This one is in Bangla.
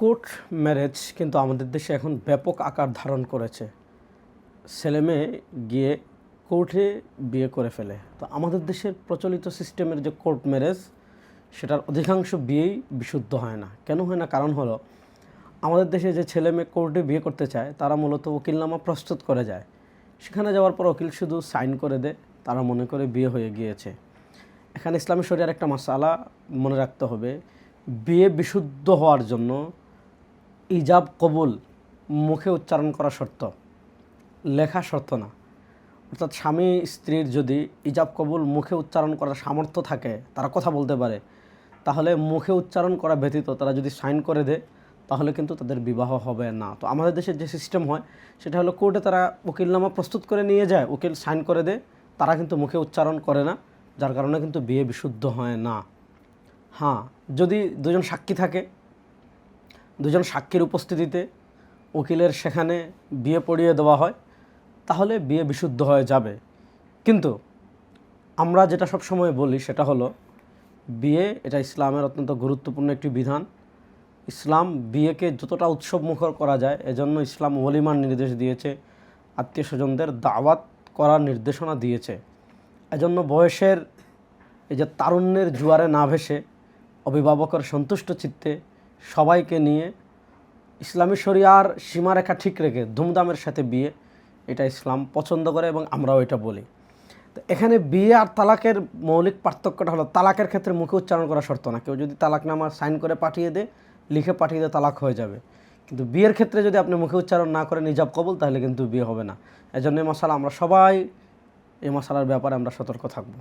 কোর্ট ম্যারেজ কিন্তু আমাদের দেশে এখন ব্যাপক আকার ধারণ করেছে। ছেলেমেয়ে গিয়ে কোর্টে বিয়ে করে ফেলে। তো আমাদের দেশের প্রচলিত সিস্টেমের যে কোর্ট ম্যারেজ, সেটার অধিকাংশ বিয়েই বিশুদ্ধ হয় না। কেন হয় না? কারণ হলো, আমাদের দেশে যে ছেলে মেয়ে কোর্টে বিয়ে করতে চায় তারা মূলত উকিলনামা প্রস্তুত করে যায়। সেখানে যাওয়ার পর উকিল শুধু সাইন করে দেয়, তারা মনে করে বিয়ে হয়ে গিয়েছে। এখানে ইসলামী শরিয়ার একটা মাসআলা মনে রাখতে হবে, বিয়ে বিশুদ্ধ হওয়ার জন্য ইজাব কবুল মুখে উচ্চারণ করা শর্ত, লেখা শর্ত না। অর্থাৎ স্বামী স্ত্রীর যদি ইজাব কবুল মুখে উচ্চারণ করার সামর্থ্য থাকে, তারা কথা বলতে পারে, তাহলে মুখে উচ্চারণ করা ব্যতীত তারা যদি সাইন করে দেয় তাহলে কিন্তু তাদের বিবাহ হবে না। তো আমাদের দেশের যে সিস্টেম হয় সেটা হলো, কোর্টে তারা উকিলনামা প্রস্তুত করে নিয়ে যায়, উকিল সাইন করে দেয়, তারা কিন্তু মুখে উচ্চারণ করে না, যার কারণে কিন্তু বিয়ে বিশুদ্ধ হয় না। হ্যাঁ, যদি দুজন সাক্ষী থাকে, দুজন সাক্ষীর উপস্থিতিতে উকিলের সেখানে বিয়ে পড়িয়ে দেওয়া হয়, তাহলে বিয়ে বিশুদ্ধ হয়ে যাবে। কিন্তু আমরা যেটা সব সময় বলি সেটা হলো, বিয়ে এটা ইসলামের অত্যন্ত গুরুত্বপূর্ণ একটি বিধান। ইসলাম বিয়েকে যতটা উৎসবমুখর করা যায় এজন্য ইসলাম ওলিমার নির্দেশ দিয়েছে, আত্মীয় স্বজনদের দাওয়াত করার নির্দেশনা দিয়েছে। এজন্য বয়সের এই যে তারুণ্যের জোয়ারে না ভেসে অভিভাবকের সন্তুষ্ট চিত্তে সবাইকে নিয়ে ইসলামী শরিয়ার সীমারেখা ঠিক রেখে ধুমধামের সাথে বিয়ে, এটা ইসলাম পছন্দ করে এবং আমরাও এটা বলি। তো এখানে বিয়ে আর তালাকের মৌলিক পার্থক্যটা হলো, তালাকের ক্ষেত্রে মুখে উচ্চারণ করা শর্ত না। কেউ যদি তালাকনামা সাইন করে পাঠিয়ে দেয়, লিখে পাঠিয়ে দেয়, তালাক হয়ে যাবে। কিন্তু বিয়ের ক্ষেত্রে যদি আপনি মুখে উচ্চারণ না করেন ইজাব কবুল, তাহলে কিন্তু বিয়ে হবে না। এজন্য এই মশালা আমরা সবাই, এই মশালার ব্যাপারে আমরা সতর্ক থাকব।